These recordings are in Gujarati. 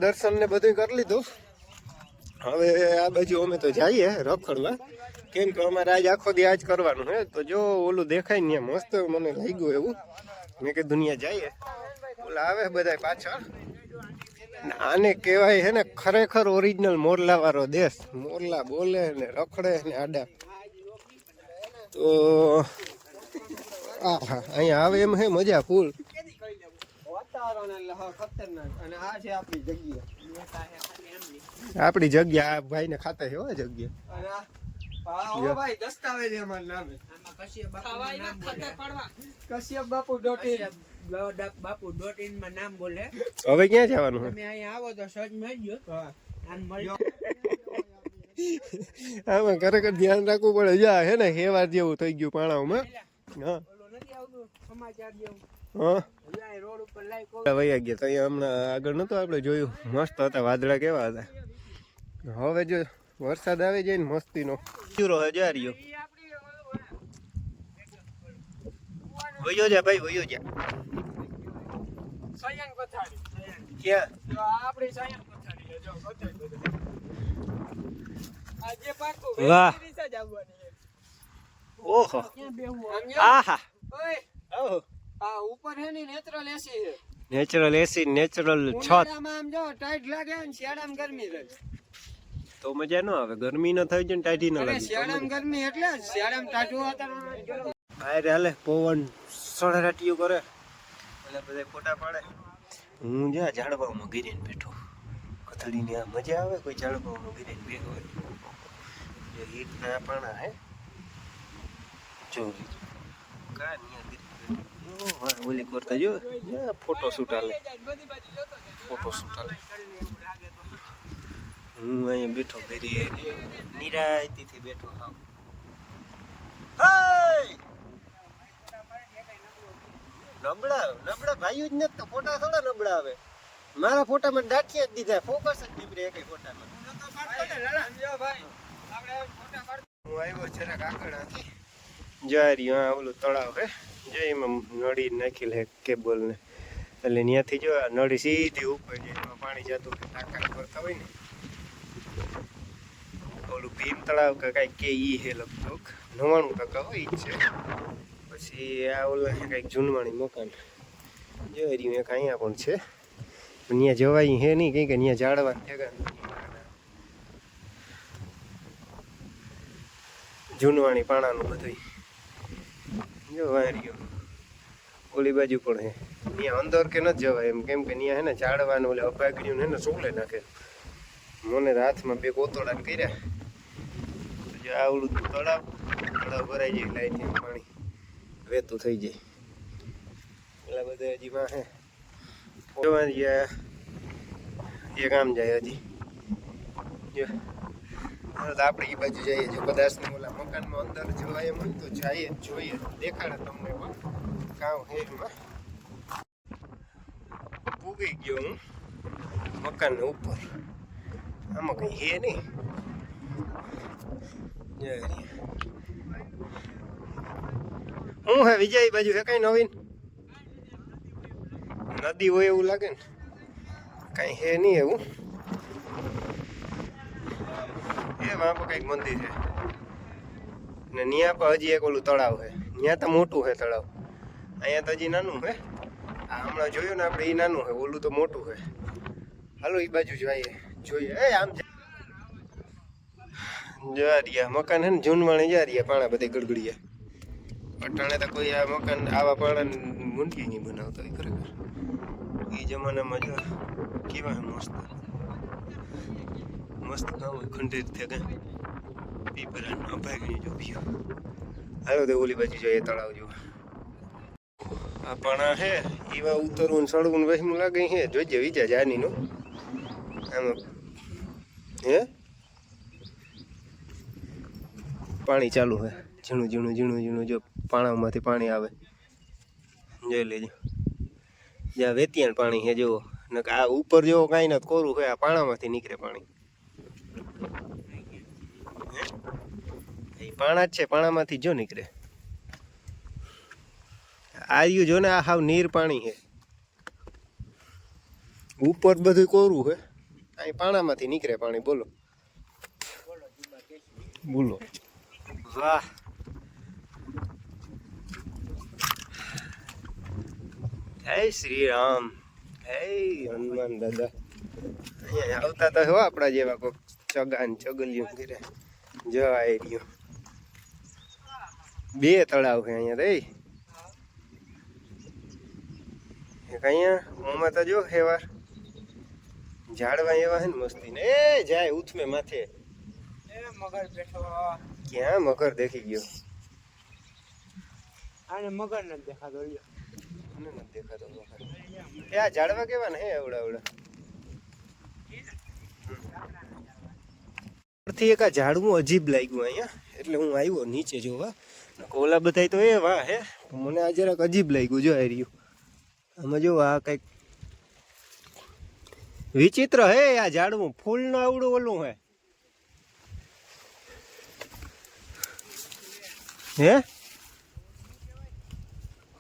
દર્શન ને બધું કરી લીધું. હવે આ બાજુ અમે તો જઈએ રખડવા, કેમ કે અમારે આજ આખો દી આજ કરવાનું હે. તો જો ઓલું દેખાય ને મસ્ત મને લાગ્યું એવું, મેં કે દુનિયા જઈએ. ઓલા આવે બધા પાછળ. આને કહેવાય હે ને ખરેખર ઓરિજિનલ મોરલા વાળો દેશ. મોરલા બોલે ને રખડે ને આડા. તો આહા અહીંયા આવે એમ હે મજા ફૂલ. આપણી જગ્યા આ ભાઈ ને ખાતા છે હો જગ્યા. કશ્યપ બાપુ .in માં નામ બોલે. હવે ક્યાં જવાનું છે? તમે અહીંયા આવો તો સર્ચ મારજો. આમાં ખરેખર ધ્યાન રાખવું પડે. જા હે ને હેવાર જેવું થઈ ગયું પાણામાં. હા વૈયા ગયા તો અહીંયા હમણાં આગળ નતો આપણે જોયું, મસ્ત હતા વાદળા કેવા હતા. હવે જો વરસાદ આવી જાય ને મસ્તીનો ચૂરો હજાર રહ્યો. વયો જા ભાઈ વયો જા. ક્યાં? વાહ ઓહો આહા ઉપર હે ને નેચરલ એસી છે. નેચરલ એસી નેચરલ છત. આમ જો ટાઈટ લાગે ને શિયાળામાં ગરમી રહે તો મજા ન આવે. ગરમી ન થઈ જાય ને ટાઈટી ન લાગે. શિયાળામાં ગરમી એટલે શિયાળામાં ટાઢું વાતાવરણ. બહાર હાલે પવન સળરાટીઓ કરે એટલે બધા ફોટા પાડે. હું જ્યાં ઝાડવામાં ગીરીને બેઠો કથળીની આ મજા આવે. કોઈ ઝાડવામાં ગીરીને બેઠો હોય જો હીટના પાણા હે જો ઓલી કરતા જો ફોટો શૂટ હાલે. ફોટો શૂટ હાલે. હું અહીંયા બેઠો ઘરે નિરાયતીથી બેઠો હાવ. નબળા ભાઈઓ જ નથી તો ફોટા થોડા નબળા આવે. મારા ફોટામાં દાઠિયા જ દીધા, ફોકસ જ નીકળે એક ફોટામાં. હું આવ્યો જરાક આગળ હતી જા રહ્યો ઓલું તળાવ હે જો એમાં નળી નાખી લે કેબલ ને એટલે ત્યાંથી જો નળી સીધી ઉપર જાય એમાં પાણી જતું ટાંકા કરતા હોય ને ઓલું ભીમ તળાવ કે કાંઈક કે ઈ હે લગભગ 99% હોય જ છે. પછી આ ઓલું કાંઈક જૂનવાણી મકાન જોઈ રહ્યું એક અહીંયા પણ છે પણ ત્યાં જવાય હે નહીં કંઈ કે ત્યાં ઝાડવા જગા જૂનવાણી પાણાનું બધું જો વાર્યો. ઓલી બાજુ પણ હે ત્યાં અંદર કે નથી જવાય એમ, કેમ કે ત્યાં હે ને ઝાડવાનું ઓલે અભાગ્યું હે ને સોલે નાખે. મને હાથમાં બે કોતોડા કર્યા. આ ઓલું તળાવ ભરાઈ જાય લાઈટ પાણી વહેતું થઈ જાય એટલે બધા હજી માં હે એ કામ જાય હજી જો. આપણે એ બાજુ જઈએ જો કદાચ ને ઓલા મકાનમાં અંદર જવાય એમ હોય તો જઈએ જોઈએ દેખાડે તમને પણ કામ હે એમાં. પૂગી ગયો હું મકાન ઉપર. આમાં કઈ હે નહીં. હું હે વિજય બાજુ હે કઈ નવીન? નદી હોય એવું લાગે ને. કઈ હે નહીં એવું. એમાં પણ કઈક મંદિર છે ને ત્યાં પણ હજી એક ઓલું તળાવ છે. ત્યાં તો મોટું છે તળાવ, અહીંયા તો હજી નાનું છે. આ હમણાં જોયું ને આપણે એ નાનું છે, ઓલું તો મોટું છે. હાલો એ બાજુ જોઈએ. એ આમ જા રહ્યા મકાન છે ને જૂનવાણી જા રહ્યા પાણા બધે ગડગડિયા. અટાણે તો કોઈ આ મકાન આવા પાણા મૂંડી નહીં બનાવતા હોય ખરેખર. એ જમાનામાં જો કેવા મસ્ત મસ્ત કામ હોય ખંડિત થયા કઈ પીપરા અભાગી જો ભીયો. હાલો તો ઓલી બાજુ જોઈએ તળાવ જોવા. આ પાણા હે એવા ઉતરવું સડવું વહેમું લાગે હે. જોઈજે વિચાર જાનીનું આમાં હે પાણી ચાલુ હે ઝીણું જો પાણામાંથી પાણી આવે જોઈ લેજો. જ્યાં વેતિયાણ પાણી હે જુઓ ને આ ઉપર જેવો કાંઈ નથી કોરું હોય. આ પાણામાંથી નીકળે પાણી. એ પાણા જ છે, પાણામાંથી જો નીકળે. આ જો ને આ હાવ નીર પાણી છે. ઉપર બધું કોરું છે અહીં પાણામાંથી નીકળે પાણી બોલો બોલો વાહ જય શ્રી રામ જય હનુમાન દાદા અહીંયા આવતા તો હો આપણા જેવા કોઈક ચગાન ચગલિયું ઘરે જવાય રહ્યું બે તળાવ છે અહીંયા રે એક અહીંયા ઓમાં તો જો હેવાર ઝાડવા એવા હે ને મસ્તી ને એ જાય ઉથમે માથે મગર બેઠો ક્યાં મગર દેખી ગયો આને મગર નથી દેખાતો લ્યો મને નથી દેખાતો મગર એ આ ઝાડવા કેવા ને હે એવડા એવડા થી એક આ ઝાડવું અજીબ લાગ્યું અહીંયા એટલે હું આવ્યો નીચે જોવા ઓલા બધા તો એ વાહ હે મને આ જરાક અજીબ લાગ્યું જો આ રહ્યું આમાં જો આ કંઈક વિચિત્ર હે આ ઝાડવું ફૂલનું આવડું ઓલું હે હે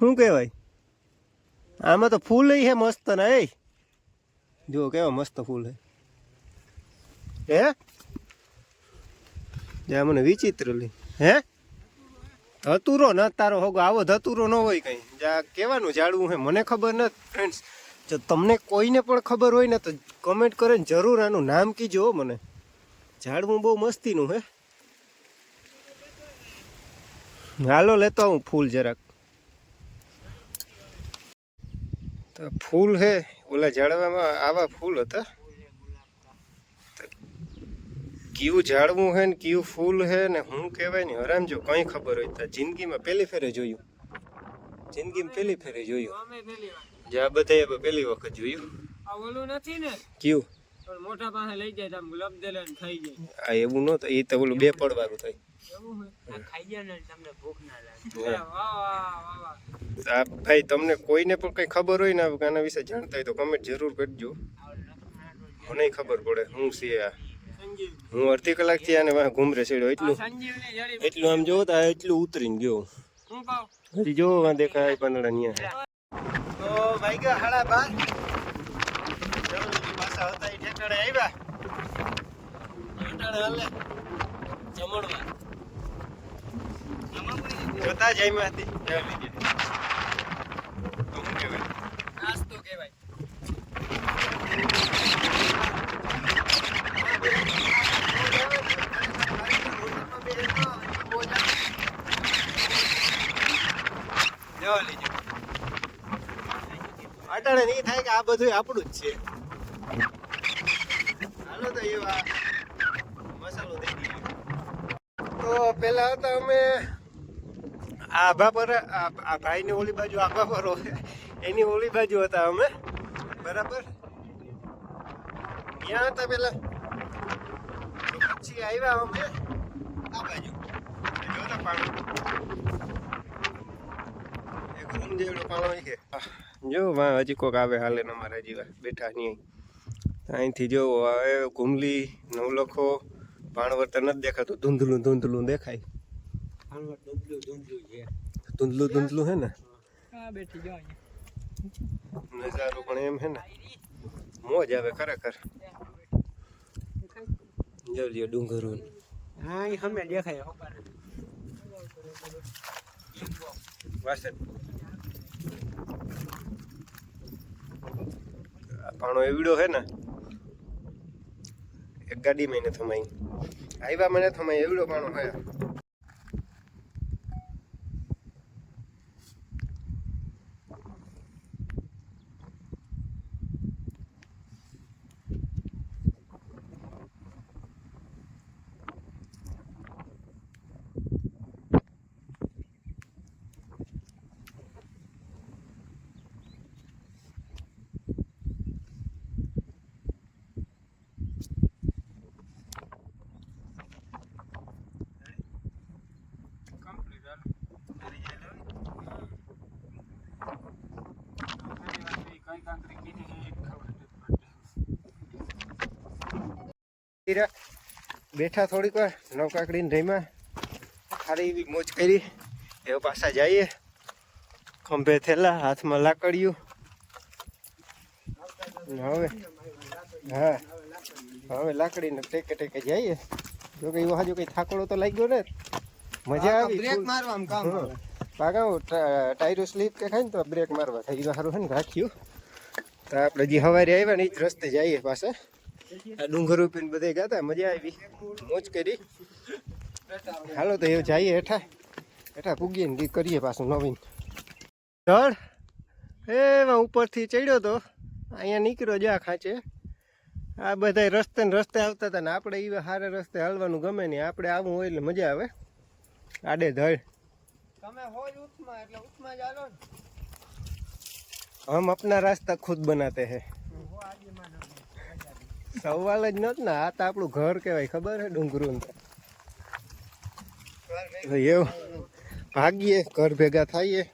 શું કહેવાય આમાં તો ફૂલ હે મસ્ત ને એ જો કેવા મસ્ત ફૂલ હે જ્યાં મને વિચિત્ર લે હે ધતુરો ન તારો હોગો આવો ધતુરો ન હોય કઈ જ્યાં કેવાનું ઝાડવું હે મને ખબર નથી ફ્રેન્ડ્સ જો તમને કોઈને પણ ખબર હોય ને તો કમેન્ટ કરીને જરૂર આનું નામ કીજો મને ઝાડવું બહુ મસ્તીનું હે હાલો લેતો આવું ફૂલ જરાક તો ફૂલ હે ઓલા ઝાડવામાં આવા ફૂલ હતા કયું ઝાડવું હે ને કયું ફૂલ હે ને હું કહેવાય ને હરામ જો કંઈ ખબર હોય તો જિંદગીમાં પહેલી ફેરે જોયું જિંદગીમાં પહેલી ફેરે જોયું અમે પેલી વાર જ્યાં બધા પહેલી વખત જોયું આ ઓલું નથી ને કયું પણ મોટા પાસે લઈ જાય આમ ગુલાબ દેલે ખાઈ જાય આ એવું નહોતું એ તો ઓલું બે પડવાનું થાય એવું હે ખાઈ જાય ને તમને ભૂખ ના લાગે વાહ વાહ વાહ આ ભાઈ તમને કોઈને પણ કંઈ ખબર હોય ને આના વિશે જાણતા હોય તો કમેન્ટ જરૂર કરજો મને ખબર પડે હું છે આ હું અડધી કલાકથી આને વાહ ઘૂમરે છેડ્યો એટલું સંજીવની જડી એટલું આમ જોવો તો એટલું ઉતરીને ગયો હું કહું હજી જો વાં દેખાય પાંદડા અહીંયા તો ભાઈ ગયા 12:30 પાછા હતા એ ઠેકાણે આવ્યા હાલે જમણવા જોતા જઈમાં હતી શું કહેવાય નાસ્તો કહેવાય અટાણે નહીં થાય કે આ બધું આપણું જ છે હાલો તો એવા મસાલો દઈ દઈએ તો પેલા હતા અમે આભા પર આ ભાઈની ઓલી બાજુ આભા પર એની ઓલી બાજુ હતા અમે બરાબર ત્યાં હતા પેલા પછી આવ્યા અમે આ બાજુ જોતા પાણી એક રૂમ જેવડો પાણો છે જો વાં હજી કોક આવે હાલે ને અમારા હજી બેઠા નહીં અહીંથી જો હવે ઘુમલી નવલખો ભાણવર્તર નથી દેખાતું ધૂંધલું ધૂંધલું દેખાય ધૂંધલું ધૂંધલું હે ને બેઠી જો નજારો પણ એમ હે ને મોજ આવે ખરેખર જોજો ડુંગરો હા એ હમે દેખાય વાસણ પાણો એવડો હે ને એક ગાડી માં ને થમાઈ આવ્યા મને થમાઈ એવડો પાણો હે બેઠા થોડીક વાર નવકાકડીને રહીમાં સારી એવી મોજ કરી એ પાછા જઈએ ખંભે થેલા હાથમાં લાકડીયું હવે હા હવે લાકડીને ટેકે ટેકે જઈએ. જો કે એવો હાજુ કઈ થાકોડો તો લાગ્યો ને, મજા આવી. બ્રેક મારવા આમ કામ આવે. પાકા ટાયરો સ્લીપ કે ખાય ને તો બ્રેક મારવા થાય. એ સારું છે ને રાખ્યું. તો આપણે જે સવારે આવ્યા ને એ જ રસ્તે જઈએ પાછા. આ ડુંગર ઉપીને બધે ગયા મજા આવી, મોજ કરી. હાલો તો એવું જઈએ હેઠા. હેઠા પૂગીએ ને કરીએ પાછું નવીન ચડ. એમાં ઉપરથી ચડ્યો તો અહીંયા નીકળ્યો જા ખાંચે. આ બધા રસ્તે ને રસ્તે આવતા હતા ને આપણે એ સારા રસ્તે હાલવાનું ગમે નહીં. આપણે આવું હોય એટલે મજા આવે. આડે ધડ તમે હોય ઉઠમાં એટલે ઉઠમાં જ હાલો ને. હમ अपना रास्ता खुद बनाते हैं. સવાલ જ નથી ને, આ તો આપણું ઘર કહેવાય, ખબર છે ડુંગરું. એવું ભાગીએ ઘર ભેગા થઈએ.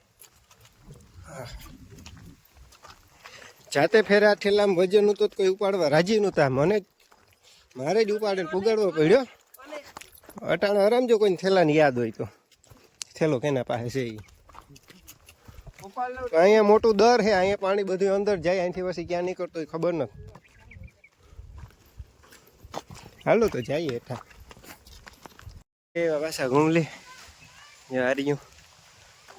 જાતે ફેરા ઠેલામાં વજન તો કોઈ ઉપાડવા રાજી નહોતા. મારે જ ઉપાડીને પુગાડવો પડ્યો. અટાણે આરામ જો કોઈને થેલાની યાદ હોય તો થેલો કેના પાસે છે એ. અહીંયા મોટું દર છે, અહીંયા પાણી બધું અંદર જાય. અહીંથી પછી ક્યાં નીકળતો હોય ખબર નથી. હાલો તો જઈએ હેઠા. એવા પાછા ઘૂમલી હાર્યું.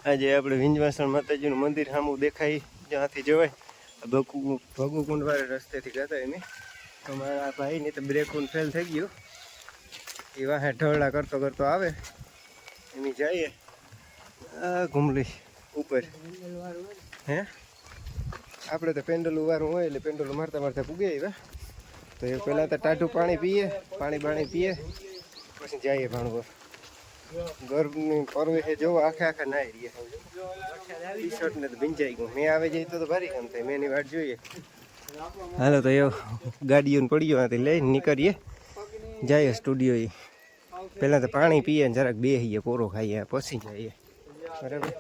આજે આપણે વિંજવાસણ માતાજીનું મંદિર સામું દેખાય, જ્યાંથી જવાય. ભગુકુંડ વાળા રસ્તેથી ગયા એમ. તો મારા ભાઈની તો બ્રેકુન ફેલ થઈ ગયું. એ વાહે ઢળડા કરતો કરતો આવે એની જઈએ. આ ઘૂમલી ઉપર હે આપણે તો પેન્ડલું વાળું હોય એટલે પેન્ડલું મારતા મારતા પૂગે આવ્યા. તો એ પહેલાં તો ટાઢું પાણી પીએ, પાણી પીએ, પછી જઈએ ભાણવર. ગરમી પરવે છે જોવો, આખા નાઈ રહીએ. ટી શર્ટ ને તો ભીંજાઈ ગયું. મેં આવે જાય તો ભારી કામ થાય. મેં એની વાટ જોઈએ. હાલો તો એવું ગાડીઓને પડ્યો ત્યાંથી લઈને નીકળીએ, જઈએ સ્ટુડિયો. પહેલાં તો પાણી પીએ ને જરાક બેસીએ, કોરો ખાઈએ, પછી જઈએ. બરાબર.